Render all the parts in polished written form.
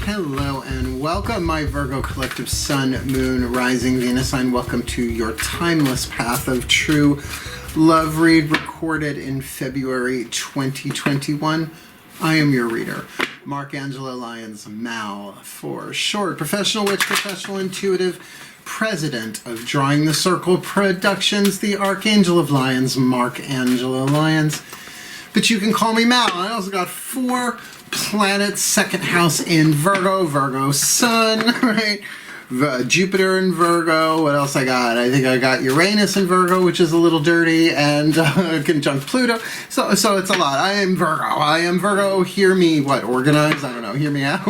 Hello and welcome, my Virgo collective Sun, Moon, Rising, Venus sign. Welcome to your timeless path of true love read, recorded in February 2021. I am your reader, Angelo, Lyons, Mal for short. Professional witch, professional intuitive, president of Drawing the Circle Productions, the Archangel of Lyons, Angelo Lyons. But you can call me Mal. I also got 4 planets, second house in Virgo, VIRGO Sun, right? Jupiter in Virgo. What else I got? I think I got Uranus in Virgo, which is a little dirty, and conjunct Pluto. So it's a lot. I am Virgo. Hear me, organize? I don't know. Hear me out.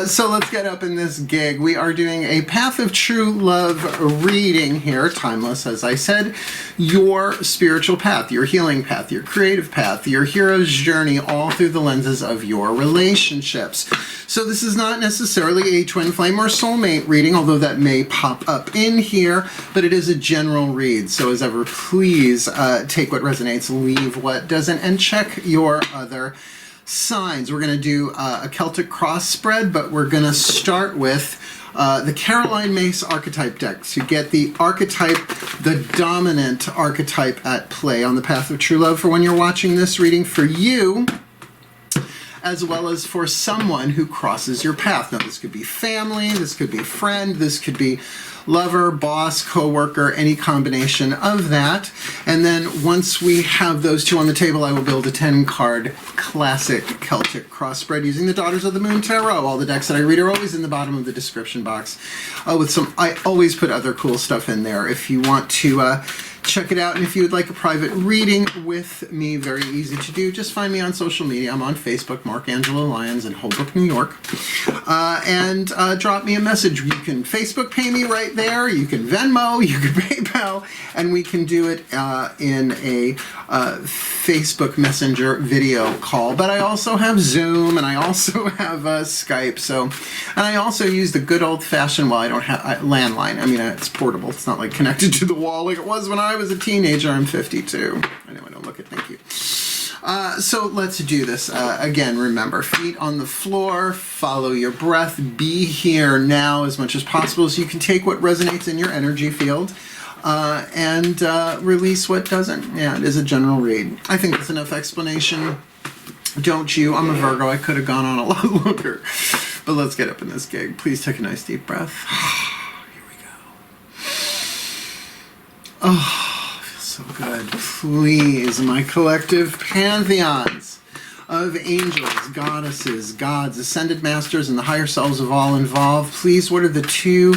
So let's get up in this gig. We are doing a Path of True Love reading here, timeless, as I said. Your spiritual path, your healing path, your creative path, your hero's journey, all through the lenses of your relationships. So this is not necessarily a twin flame or soulmate reading, although that may pop up in here, but it is a general read. So as ever, please take what resonates, leave what doesn't, and check your other signs. We're going to do a Celtic Cross spread, but we're going to start with the Caroline Myss archetype deck to get the archetype, the dominant archetype at play on the Path of True Love for when you're watching this reading for you, as well as for someone who crosses your path. Now, this could be family, this could be friend, this could be lover, boss, co-worker, any combination of that. And then once we have those two on the table, I will build a 10-card classic Celtic Cross spread using the Daughters of the Moon Tarot. All the decks that I read are always in the bottom of the description box. I always put other cool stuff in there if you want to check it out. And if you would like a private reading with me, very easy to do. Just find me on social media. I'm on Facebook, Angelo Lyons in Holbrook, New York. And drop me a message. You can Facebook pay me right there. You can Venmo, you can PayPal, and we can do it in a Facebook Messenger video call. But I also have Zoom, and I also have Skype. And I also use the good old-fashioned, well, I don't have landline. I mean, it's portable. It's not like connected to the wall like it was when I was a teenager. I'm 52. I know I don't look it. Thank you. So let's do this. Again, remember, feet on the floor, follow your breath, be here now as much as possible so you can take what resonates in your energy field and release what doesn't. Yeah, it is a general read. I think that's enough explanation. Don't you? I'm a Virgo. I could have gone on a lot longer. But let's get up in this gig. Please take a nice deep breath. Here we go. Oh, feels so good. Please, my collective pantheons of angels, goddesses, gods, ascended masters, and the higher selves of all involved, please, what are the 2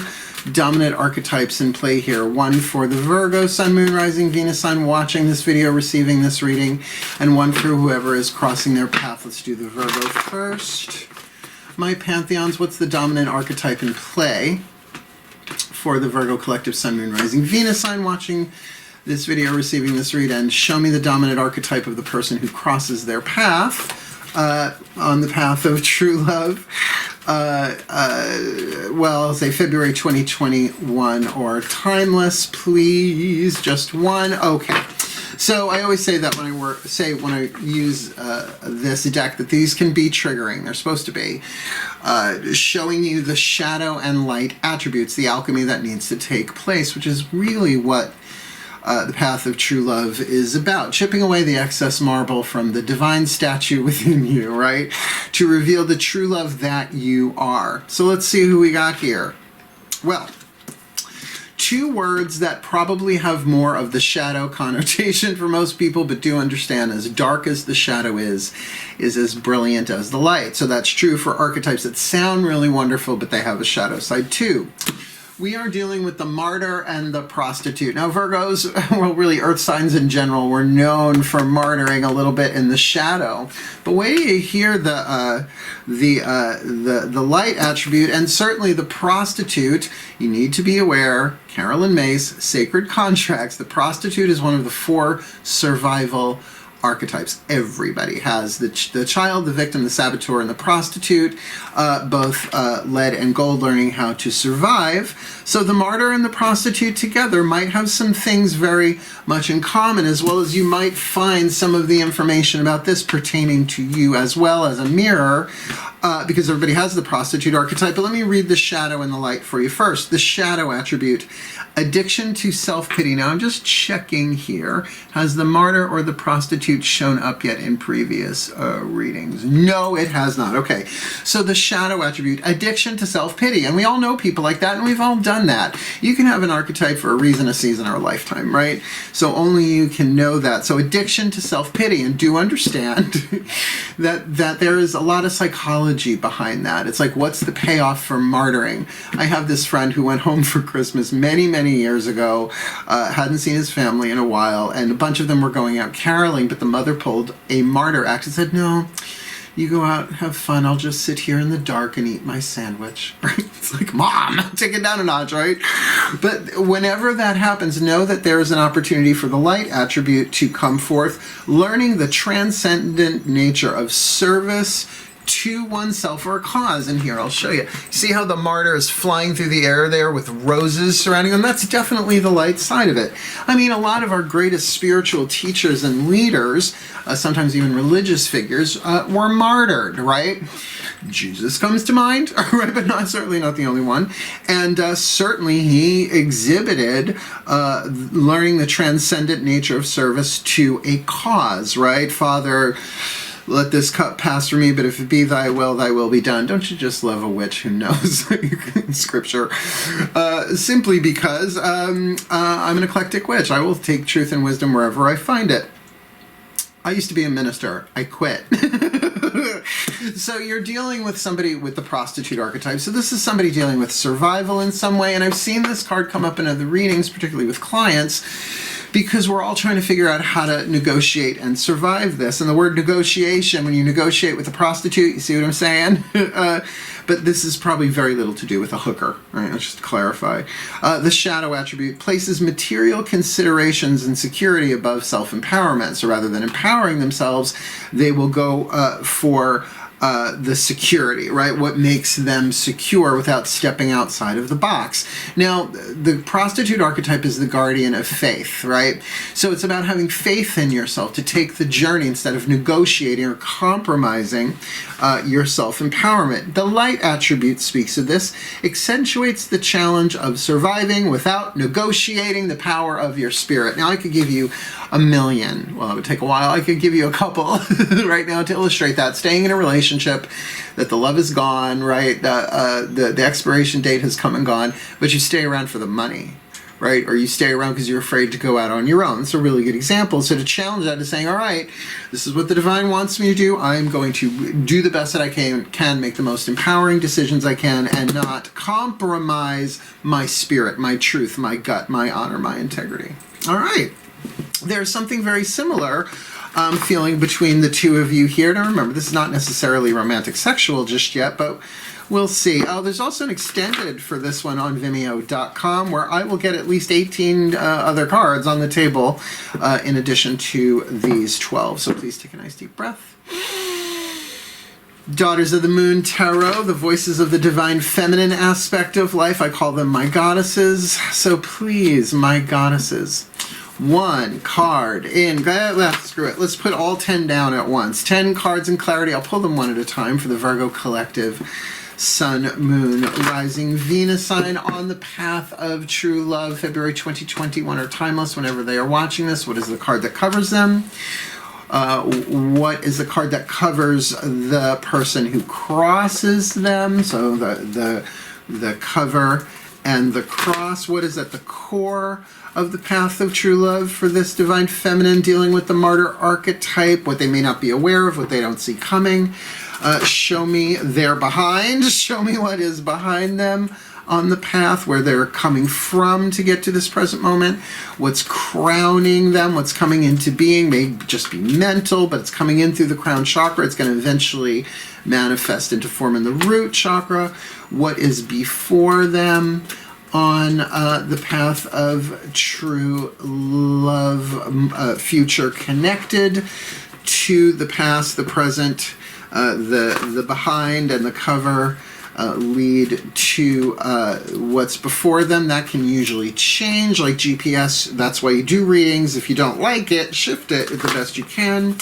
dominant archetypes in play here? One for the Virgo, Sun, Moon, Rising, Venus sign watching this video, receiving this reading, and one for whoever is crossing their path. Let's do the Virgo first. My pantheons, what's the dominant archetype in play for the Virgo collective, Sun, Moon, Rising, Venus sign watching this video, receiving this read, and show me the dominant archetype of the person who crosses their path on the path of true love. Well, I'll say February 2021 or timeless, please. Just one. Okay. So I always say that when I use this deck, that these can be triggering. They're supposed to be showing you the shadow and light attributes, the alchemy that needs to take place, which is really what the Path of True Love is about. Chipping away the excess marble from the divine statue within you, right? To reveal the true love that you are. So let's see who we got here. Well, 2 words that probably have more of the shadow connotation for most people, but do understand as dark as the shadow is as brilliant as the light. So that's true for archetypes that sound really wonderful, but they have a shadow side too. We are dealing with the Martyr and the Prostitute. Now, Virgos, well, really Earth signs in general, were known for martyring a little bit in the shadow. But wait till you hear the light attribute, and certainly the Prostitute. You need to be aware, Caroline Myss, Sacred Contracts. The Prostitute is one of the 4 survival archetypes. Everybody has the child, the victim, the saboteur, and the prostitute, both lead and gold, learning how to survive. So the martyr and the prostitute together might have some things very much in common, as well as you might find some of the information about this pertaining to you as well as a mirror because everybody has the prostitute archetype. But let me read the shadow and the light for you first. The shadow attribute, addiction to self-pity. Now I'm just checking here. Has the martyr or the prostitute shown up yet in previous readings? No, it has not. Okay, so the shadow attribute, addiction to self-pity. And we all know people like that, and we've all done that. You can have an archetype for a reason, a season, or a lifetime, right? So only you can know that. So addiction to self-pity, and do understand that there is a lot of psychology behind that. It's like, what's the payoff for martyring? I have this friend who went home for Christmas many years ago, hadn't seen his family in a while, and a bunch of them were going out caroling, but the mother pulled a martyr act and said, no, you go out, have fun, I'll just sit here in the dark and eat my sandwich. Right? It's like, Mom, take it down a notch, right? But whenever that happens, know that there is an opportunity for the light attribute to come forth, learning the transcendent nature of service to oneself or a cause. And here, I'll show you. See how the martyr is flying through the air there with roses surrounding them? That's definitely the light side of it. I mean, a lot of our greatest spiritual teachers and leaders, sometimes even religious figures, were martyred, right? Jesus comes to mind, right? But certainly not the only one. And certainly he exhibited learning the transcendent nature of service to a cause, right? Father, let this cup pass from me, but if it be thy will be done. Don't you just love a witch who knows scripture? Simply because I'm an eclectic witch. I will take truth and wisdom wherever I find it. I used to be a minister. I quit. So you're dealing with somebody with the prostitute archetype. So this is somebody dealing with survival in some way. And I've seen this card come up in other readings, particularly with clients, because we're all trying to figure out how to negotiate and survive this. And the word negotiation, when you negotiate with a prostitute, you see what I'm saying? But this is probably very little to do with a hooker, right? Let's just clarify. The shadow attribute places material considerations and security above self-empowerment. So rather than empowering themselves, they will go for the security, right? What makes them secure without stepping outside of the box. Now, the prostitute archetype is the guardian of faith, right? So it's about having faith in yourself to take the journey instead of negotiating or compromising your self-empowerment. The light attribute speaks of this, accentuates the challenge of surviving without negotiating the power of your spirit. Now, I could give you a million. Well, it would take a while. I could give you a couple right now to illustrate that. Staying in a relationship, that the love is gone, right? The expiration date has come and gone, but you stay around for the money, right? Or you stay around because you're afraid to go out on your own. That's a really good example. So to challenge that is saying, all right, this is what the divine wants me to do. I'm going to do the best that I can make the most empowering decisions I can, and not compromise my spirit, my truth, my gut, my honor, my integrity. All right. There's something very similar feeling between the two of you here. Now remember, this is not necessarily romantic sexual just yet, but we'll see. There's also an extended for this one on Vimeo.com where I will get at least 18 other cards on the table in addition to these 12. So please take a nice deep breath. Daughters of the Moon Tarot, the voices of the divine feminine aspect of life. I call them my goddesses. So please, my goddesses, one card in. Screw it. Let's put all 10 down at once. 10 cards in clarity. I'll pull them one at a time for the Virgo collective. Sun, Moon, Rising, Venus sign on the path of true love. February 2021 are timeless whenever they are watching this. What is the card that covers them? What is the card that covers the person who crosses them? So the cover and the cross. What is at the core of the path of true love for this divine feminine dealing with the martyr archetype? What they may not be aware of, what they don't see coming. Show me their behind. Show me what is behind them on the path, where they're coming from to get to this present moment. What's crowning them, what's coming into being, may just be mental, but it's coming in through the crown chakra. It's going to eventually manifest into form in the root chakra. What is before them on the path of true love, future connected to the past, the present, the behind and the cover lead to what's before them. That can usually change, like GPS. That's why you do readings. If you don't like it, shift it the best you can.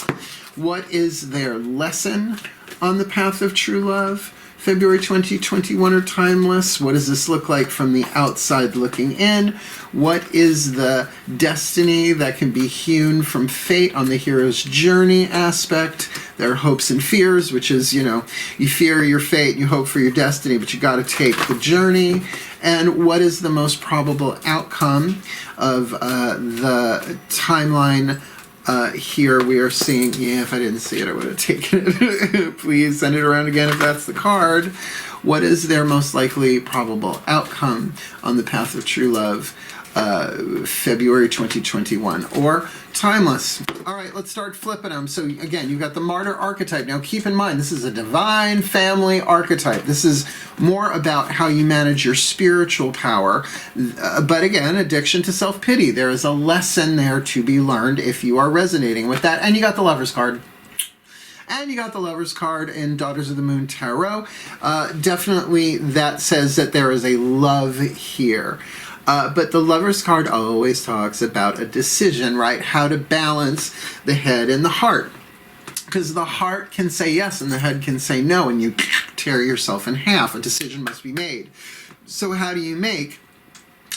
What is their lesson on the path of true love? February 2021 or timeless? What does this look like from the outside looking in? What is the destiny that can be hewn from fate on the hero's journey aspect? There are hopes and fears, which is, you fear your fate, you hope for your destiny, but you got to take the journey. And what is the most probable outcome of the timeline? Here we are seeing, if I didn't see it, I would have taken it. Please send it around again if that's the card. What is their most likely probable outcome on the path of true love, February 2021, or timeless? All right, let's start flipping them. So again, you've got the Martyr archetype. Now keep in mind, this is a divine family archetype. This is more about how you manage your spiritual power. But again, addiction to self-pity. There is a lesson there to be learned if you are resonating with that. And you got the Lover's card. And you got the Lover's card in Daughters of the Moon Tarot. Definitely that says that there is a love here. But the Lover's card always talks about a decision, right? How to balance the head and the heart. Because the heart can say yes and the head can say no, and you tear yourself in half. A decision must be made. So how do you make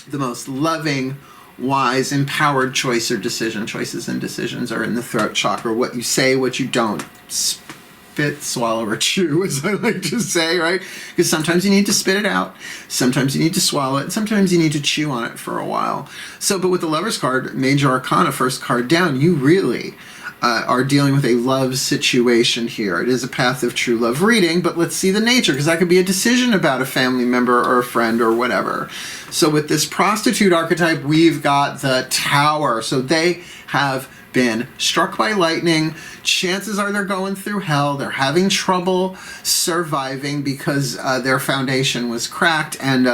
the most loving, wise, empowered choice or decision? Choices and decisions are in the throat chakra. What you say, what you don't. Spit, swallow, or chew, as I like to say, right? Because sometimes you need to spit it out, sometimes you need to swallow it, and sometimes you need to chew on it for a while. So, but with the Lover's card, Major Arcana, first card down, you really are dealing with a love situation here. It is a path of true love reading, but let's see the nature, because that could be a decision about a family member or a friend or whatever. So with this Prostitute archetype, we've got the Tower. So they have been struck by lightning. Chances are they're going through hell. They're having trouble surviving because their foundation was cracked. And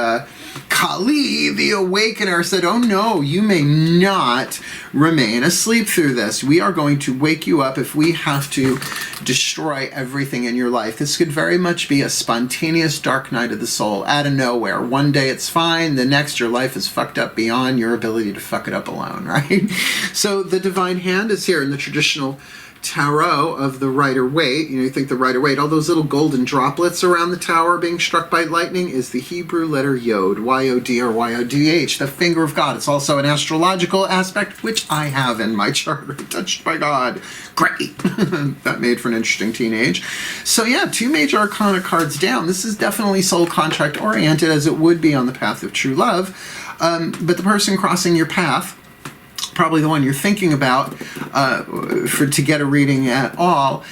Kali, the Awakener, said, oh no, you may not remain asleep through this. We are going to wake you up if we have to destroy everything in your life. This could very much be a spontaneous dark night of the soul out of nowhere. One day it's fine. The next your life is fucked up beyond your ability to fuck it up alone, right? So the divine hand is here in the traditional tarot of the Rider-Waite. You think the Rider-Waite, all those little golden droplets around the tower being struck by lightning is the Hebrew letter Yod, Y-O-D or Y-O-D-H, the finger of God. It's also an astrological aspect, which I have in my chart, touched by God. Great. That made for an interesting teenage. So yeah, two major arcana cards down. This is definitely soul contract oriented, as it would be on the path of true love. But the person crossing your path, probably the one you're thinking about to get a reading at all,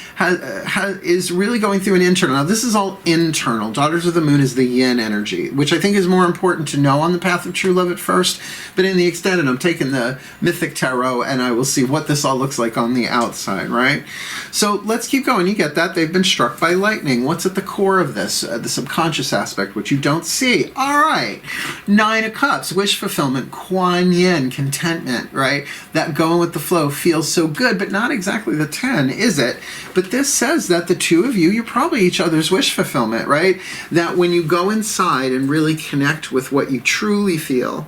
is really going through an internal. Now, this is all internal. Daughters of the Moon is the yin energy, which I think is more important to know on the path of true love at first. But in the extended, I'm taking the Mythic Tarot, and I will see what this all looks like on the outside, right? So let's keep going. You get that. They've been struck by lightning. What's at the core of this? The subconscious aspect, which you don't see. All right. Nine of Cups, wish fulfillment, Kuan Yin, contentment, right? That going with the flow feels so good, but not exactly the 10, is it? But this says that the two of you, you're probably each other's wish fulfillment, right? That when you go inside and really connect with what you truly feel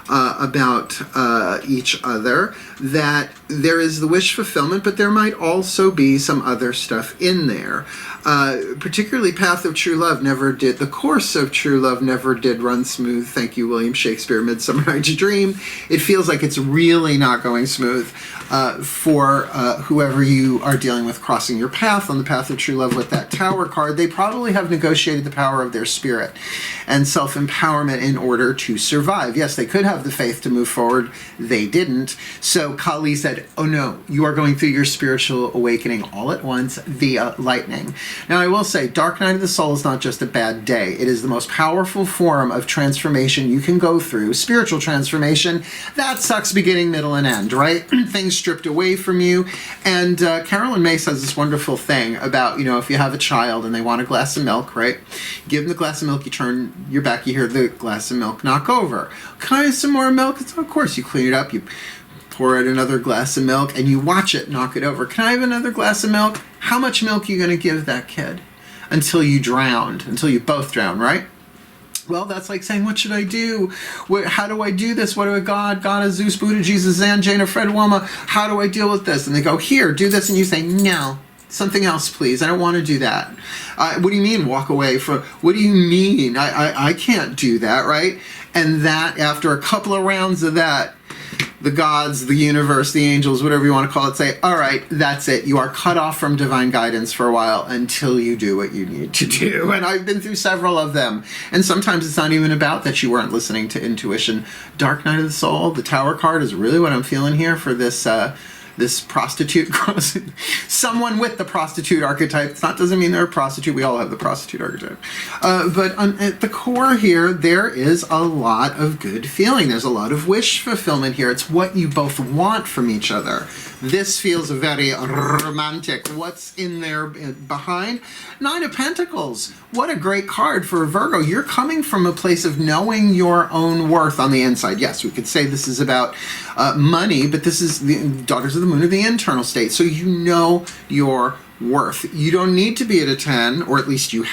about each other, that there is the wish fulfillment, but there might also be some other stuff in there. Particularly Path of True Love never did, the course of true love never did run smooth. Thank you, William Shakespeare, Midsummer Night's Dream. It feels like it's really not going smooth for whoever you are dealing with crossing your path on the path of true love with that Tower card. They probably have negotiated the power of their spirit and self-empowerment in order to survive. Yes, they could have the faith to move forward. They didn't. So Kali said, oh no, you are going through your spiritual awakening all at once via lightning. Now I will say, Dark Night of the Soul is not just a bad day. It is the most powerful form of transformation you can go through. Spiritual transformation. That sucks beginning, middle, and end, right? Things stripped away from you. And Carolyn May says this wonderful thing about, if you have a child and they want a glass of milk, right? Give them the glass of milk, you turn your back, you hear the glass of milk knock over. Can I have some more milk? It's, of course, you clean it up, you pour out another glass of milk, and you watch it knock it over. Can I have another glass of milk? How much milk are you going to give that kid? Until you drowned, until you both drown, right? Well, that's like saying, what should I do? How do I do this? What do I, God, Zeus, Buddha, Jesus, Zan, Jaina, Fred, Wilma, how do I deal with this? And they go, here, do this, and you say, no. something else, please. I don't want to do that. What do you mean walk away from, what do you mean? I can't do that, right? And that, after a couple of rounds of that, the gods, the universe, the angels, whatever you want to call it, say, all right, that's it. You are cut off from divine guidance for a while until you do what you need to do. And I've been through several of them. And sometimes it's not even about that you weren't listening to intuition. Dark Night of the Soul, the Tower card is really what I'm feeling here for this this prostitute cross. Someone with the prostitute archetype. That doesn't mean they're a prostitute. We all have the prostitute archetype. But at the core here, there is a lot of good feeling. There's a lot of wish fulfillment here. It's what you both want from each other. This feels very romantic. What's in there behind? Nine of Pentacles. What a great card for a Virgo. You're coming from a place of knowing your own worth on the inside. Yes, we could say this is about money, but this is the Daughters of the Moon, or the internal state. So you know your worth. You don't need to be at a 10, or at least you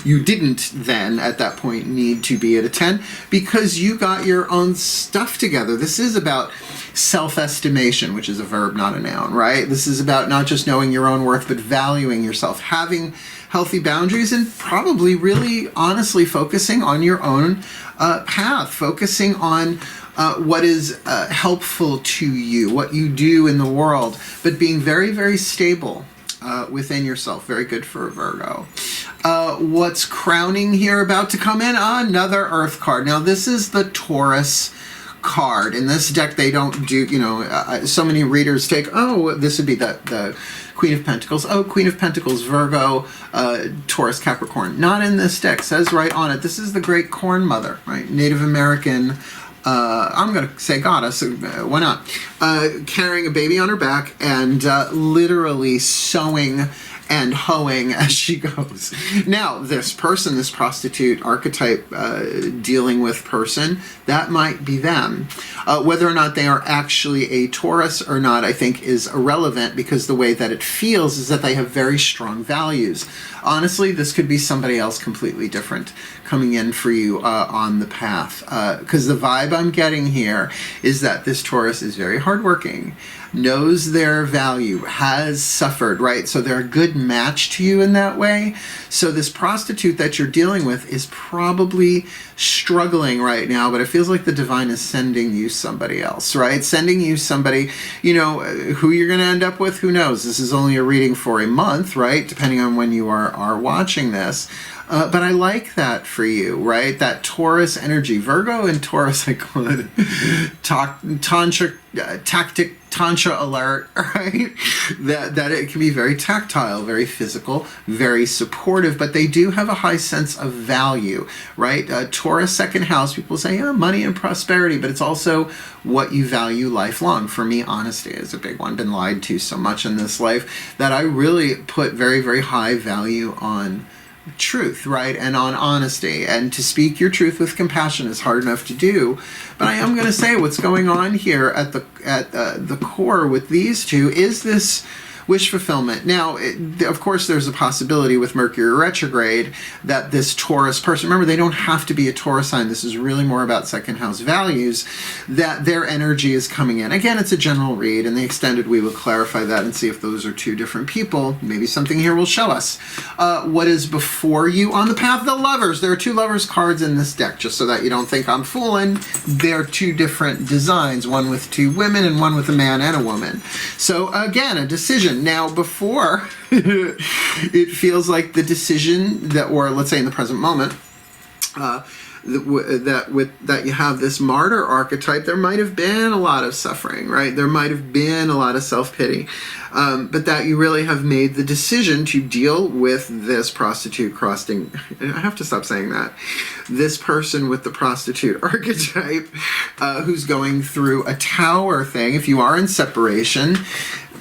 didn't then at that point need to be at a 10, because you got your own stuff together. This is about self-estimation, which is a verb, not a noun, right? This is about not just knowing your own worth, but valuing yourself, having healthy boundaries, and probably really honestly focusing on your own path, focusing on what is helpful to you, what you do in the world, but being very, very stable within yourself. Very good for a Virgo. What's crowning here about to come in? Another Earth card. Now, this is the Taurus card. In this deck, they don't do, so many readers take, oh, this would be the Queen of Pentacles. Oh, Queen of Pentacles, Virgo, Taurus, Capricorn. Not in this deck. Says right on it, this is the Great Corn Mother, right? Native American, I'm going to say goddess, why not? Carrying a baby on her back and literally sewing and hoeing as she goes. Now, this person, this prostitute archetype dealing with person, that might be them. Whether or not they are actually a Taurus or not, I think is irrelevant, because the way that it feels is that they have very strong values. Honestly, this could be somebody else completely different coming in for you on the path. Because the vibe I'm getting here is that this Taurus is very hardworking, knows their value, has suffered, right? So they're a good match to you in that way. So this prostitute that you're dealing with is probably struggling right now, but it feels like the divine is sending you somebody else, right? Sending you somebody, who you're going to end up with, who knows? This is only a reading for a month, right? Depending on when you are watching this. But I like that for you, right? That Taurus energy. Virgo and Taurus, I call it Tantra alert, right? That it can be very tactile, very physical, very supportive, but they do have a high sense of value, right? Taurus second house, people say, money and prosperity, but it's also what you value lifelong. For me, honesty is a big one. Been lied to so much in this life that I really put very, very high value on truth, right, and on honesty, and to speak your truth with compassion is hard enough to do. But I am going to say what's going on here at the core with these two is this wish fulfillment. Now, of course, there's a possibility with Mercury retrograde that this Taurus person, remember, they don't have to be a Taurus sign. This is really more about second house values, that their energy is coming in. Again, it's a general read. In the extended, we will clarify that and see if those are two different people. Maybe something here will show us. What is before you on the path? The Lovers. There are two Lovers cards in this deck, just so that you don't think I'm fooling. They're two different designs, one with two women and one with a man and a woman. So again, a decision. Now, before, it feels like the decision that, or let's say in the present moment, that you have this martyr archetype, there might have been a lot of suffering, right? There might have been a lot of self-pity, but that you really have made the decision to deal with this prostitute crossing. I have to stop saying that. This person with the prostitute archetype who's going through a tower thing. If you are in separation,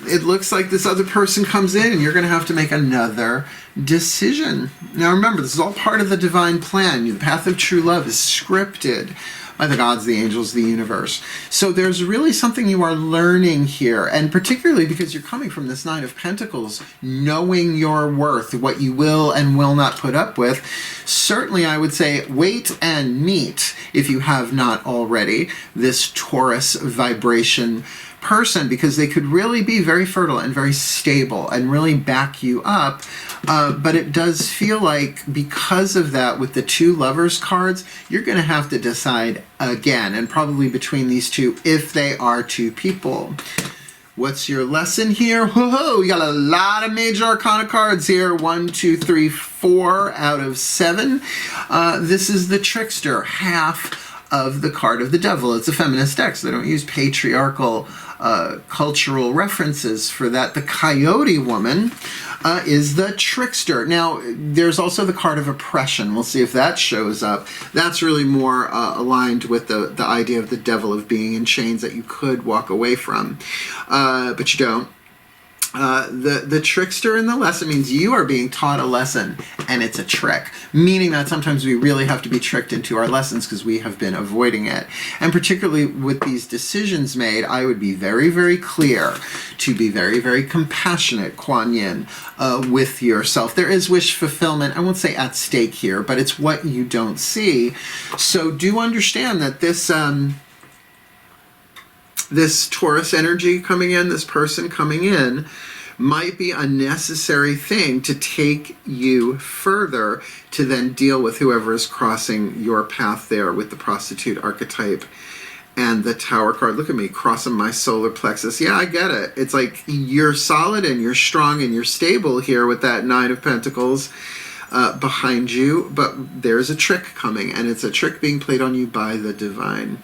it looks like this other person comes in and you're going to have to make another decision. Now remember, this is all part of the divine plan. The path of true love is scripted by the gods, the angels, the universe. So there's really something you are learning here, and particularly because you're coming from this Nine of Pentacles, knowing your worth, what you will and will not put up with. Certainly, I would say wait and meet, if you have not already, this Taurus vibration person, because they could really be very fertile and very stable and really back you up. But it does feel like, because of that, with the two Lovers cards, you're going to have to decide again, and probably between these two, if they are two people. What's your lesson here? Whoa, we got a lot of major arcana cards here. 1, 2, 3, 4 out of 7. This is the Trickster, half of the card of the Devil. It's a feminist deck, so they don't use patriarchal cultural references for that. The Coyote Woman is the Trickster. Now, there's also the card of Oppression. We'll see if that shows up. That's really more aligned with the idea of the devil, of being in chains that you could walk away from, but you don't. The Trickster in the lesson means you are being taught a lesson, and it's a trick, meaning that sometimes we really have to be tricked into our lessons because we have been avoiding it. And particularly with these decisions made, I would be very, very clear to be very, very compassionate, Kuan Yin, with yourself. There is wish fulfillment, I won't say at stake here, but it's what you don't see. So do understand that this Taurus energy coming in, this person coming in, might be a necessary thing to take you further to then deal with whoever is crossing your path there with the Prostitute archetype and the Tower card. Look at me crossing my solar plexus. Yeah, I get it. It's like you're solid and you're strong and you're stable here with that Nine of Pentacles behind you, but there's a trick coming, and it's a trick being played on you by the divine.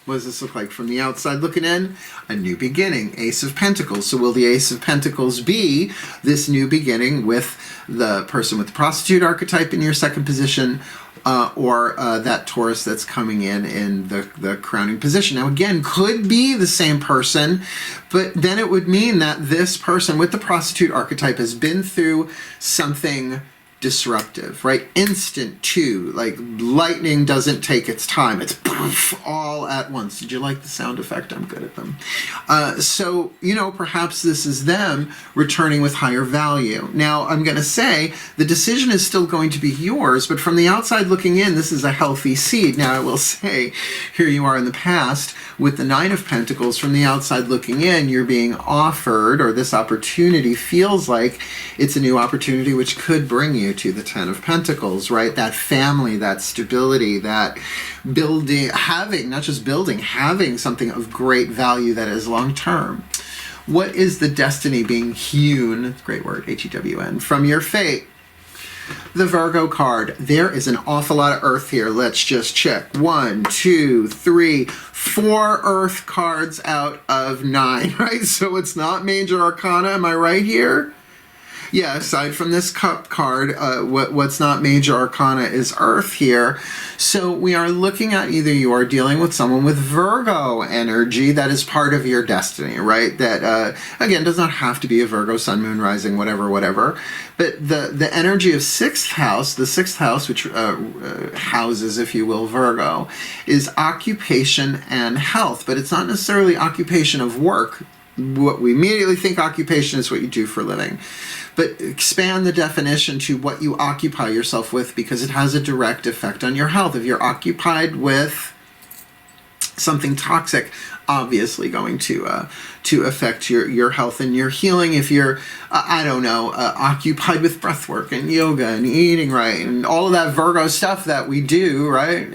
What does this look like from the outside looking in? A new beginning, Ace of Pentacles. So will the Ace of Pentacles be this new beginning with the person with the Prostitute archetype in your second position, or that Taurus that's coming in the crowning position? Now again, could be the same person, but then it would mean that this person with the Prostitute archetype has been through something disruptive, right? Instant too, like lightning doesn't take its time. It's poof, all at once. Did you like the sound effect? I'm good at them. So, you know, perhaps this is them returning with higher value. Now, I'm going to say the decision is still going to be yours, but from the outside looking in, this is a healthy seed. Now, I will say, here you are in the past with the Nine of Pentacles. From the outside looking in, you're being offered, or this opportunity feels like it's a new opportunity which could bring you to the Ten of Pentacles, right? That family, that stability, that building, having, not just building, having something of great value that is long-term. What is the destiny being hewn, great word, H-E-W-N, from your fate? The Virgo card. There is an awful lot of earth here. Let's just check. 1, 2, 3, 4 earth cards out of 9, right? So it's not major arcana, am I right here? Yeah, aside from this cup card, what's not major arcana is earth here. So we are looking at either you are dealing with someone with Virgo energy that is part of your destiny, right? That, again, does not have to be a Virgo, Sun, Moon, Rising, whatever, whatever. But the energy of 6th house, the 6th house, which houses, if you will, Virgo, is occupation and health. But it's not necessarily occupation of work. What we immediately think occupation is what you do for a living. But expand the definition to what you occupy yourself with, because it has a direct effect on your health. If you're occupied with something toxic, obviously going to affect your health and your healing. If you're, I don't know, occupied with breath work and yoga and eating right and all of that Virgo stuff that we do, right?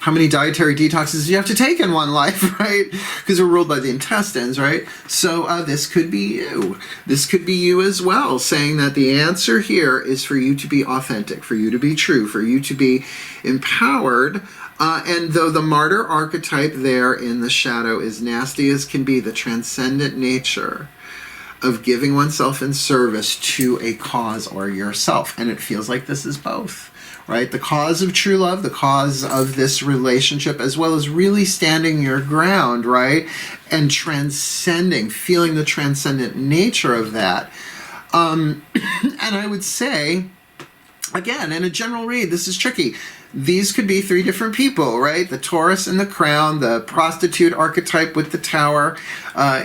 How many dietary detoxes do you have to take in one life, right? Because we're ruled by the intestines, right? So this could be you. This could be you as well, saying that the answer here is for you to be authentic, for you to be true, for you to be empowered. And though the Martyr archetype there in the shadow is nasty as can be, the transcendent nature of giving oneself in service to a cause or yourself. And it feels like this is both, right? The cause of true love, the cause of this relationship, as well as really standing your ground, right? And transcending, feeling the transcendent nature of that. And I would say, again, in a general read, this is tricky. these could be 3 different people, right? The Taurus in the crown, the prostitute archetype with the tower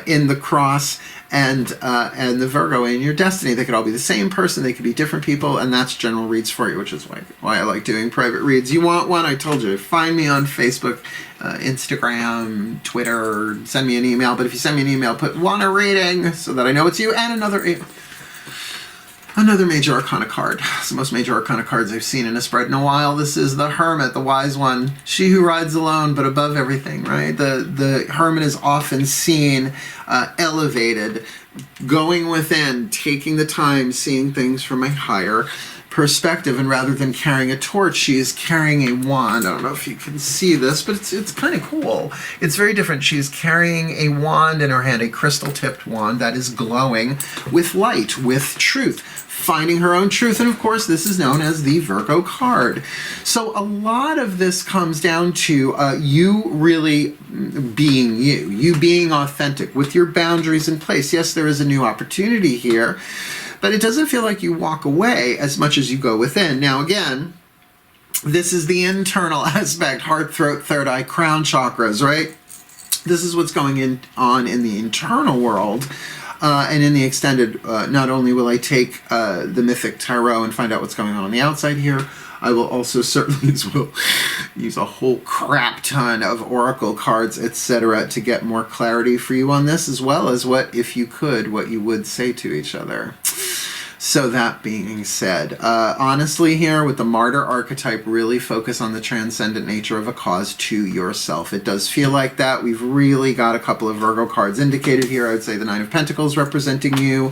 in the cross, and the Virgo in your destiny. They could all be the same person. They could be different people, and that's general reads for you, which is why I like doing private reads. You want one? I told you. Find me on Facebook, Instagram, Twitter. Send me an email. But if you send me an email, put "want a reading" so that I know it's you, and another major arcana card. It's the most major arcana cards I've seen in a spread in a while. This is the Hermit, the wise one. She who rides alone, but above everything, right? The Hermit is often seen elevated, going within, taking the time, seeing things from a higher perspective, and rather than carrying a torch, she is carrying a wand. I don't know if you can see this, but it's kind of cool. It's very different. She is carrying a wand in her hand, a crystal-tipped wand that is glowing with light, with truth, finding her own truth. And of course, this is known as the Virgo card. So a lot of this comes down to you really being you being authentic with your boundaries in place. Yes, there is a new opportunity here, but it doesn't feel like you walk away as much as you go within. Now, again, this is the internal aspect, heart, throat, third eye, crown chakras, right? This is what's going on in the internal world. And in the extended, not only will I take the Mythic Tarot and find out what's going on the outside here, I will also certainly as well use a whole crap ton of oracle cards, etc., to get more clarity for you on this, as well as what you would say to each other. So that being said, honestly here with the Martyr archetype, really focus on the transcendent nature of a cause to yourself. It does feel like that. We've really got a couple of Virgo cards indicated here. I would say the Nine of Pentacles representing you.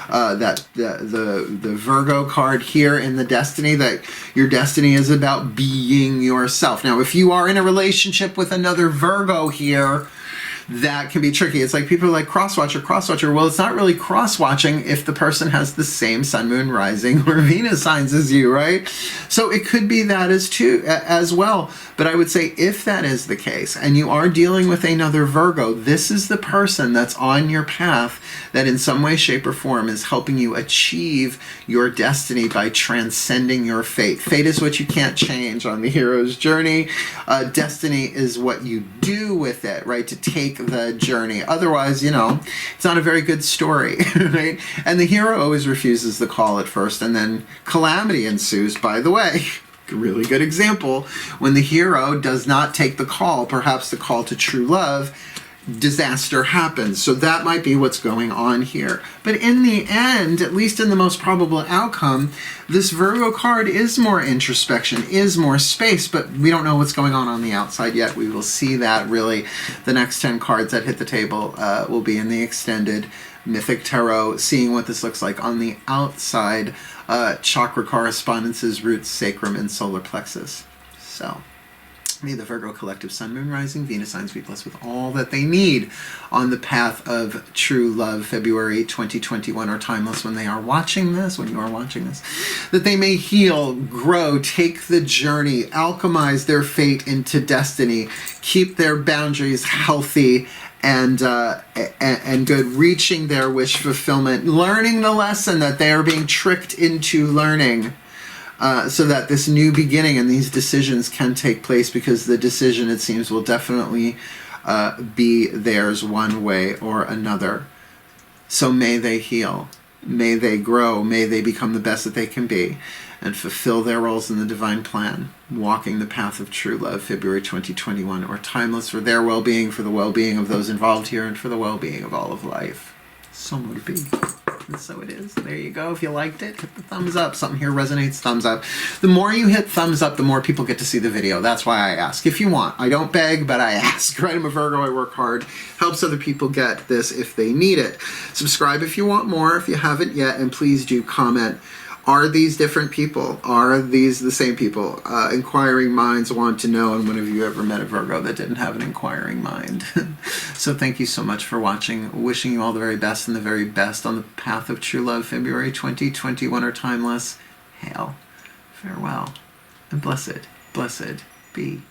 That the Virgo card here in the destiny, that your destiny is about being yourself. Now, if you are in a relationship with another Virgo here, that can be tricky. It's like people are like cross-watcher. Well, it's not really cross-watching if the person has the same sun, moon, rising, or Venus signs as you, right? So it could be that as well. But I would say if that is the case, and you are dealing with another Virgo, this is the person that's on your path that in some way, shape, or form is helping you achieve your destiny by transcending your fate. Fate is what you can't change on the hero's journey. Destiny is what you do with it, right? To take the journey. Otherwise, it's not a very good story, right? And the hero always refuses the call at first, and then calamity ensues, by the way. A really good example. When the hero does not take the call, perhaps the call to true love, disaster happens. So that might be what's going on here. But in the end, at least in the most probable outcome, this Virgo card is more introspection, is more space, but we don't know what's going on the outside yet. We will see that really. The next 10 cards that hit the table will be in the extended Mythic Tarot, seeing what this looks like on the outside. Chakra correspondences, roots, sacrum, and solar plexus. So may the Virgo collective sun, moon, rising, Venus signs be blessed with all that they need on the path of true love. February 2021 or timeless when they are watching this, when you are watching this, that they may heal, grow, take the journey, alchemize their fate into destiny, keep their boundaries healthy and good, reaching their wish fulfillment, learning the lesson that they are being tricked into learning. So that this new beginning and these decisions can take place, because the decision, it seems, will definitely be theirs one way or another. So may they heal, may they grow, may they become the best that they can be, and fulfill their roles in the divine plan, walking the path of true love, February 2021, or timeless, for their well-being, for the well-being of those involved here, and for the well-being of all of life. So would it be. And so it is. There you go. If you liked it, hit the thumbs up. Something here resonates, thumbs up. The more you hit thumbs up, the more people get to see the video. That's why I ask. If you want. I don't beg, but I ask. Right? I'm a Virgo. I work hard. Helps other people get this if they need it. Subscribe if you want more, if you haven't yet. And please do comment. Are these different people? Are these the same people? Inquiring minds want to know, and when have you ever met a Virgo that didn't have an inquiring mind? So thank you so much for watching. Wishing you all the very best and the very best on the path of true love, February 2021 or timeless. Hail, farewell, and blessed be.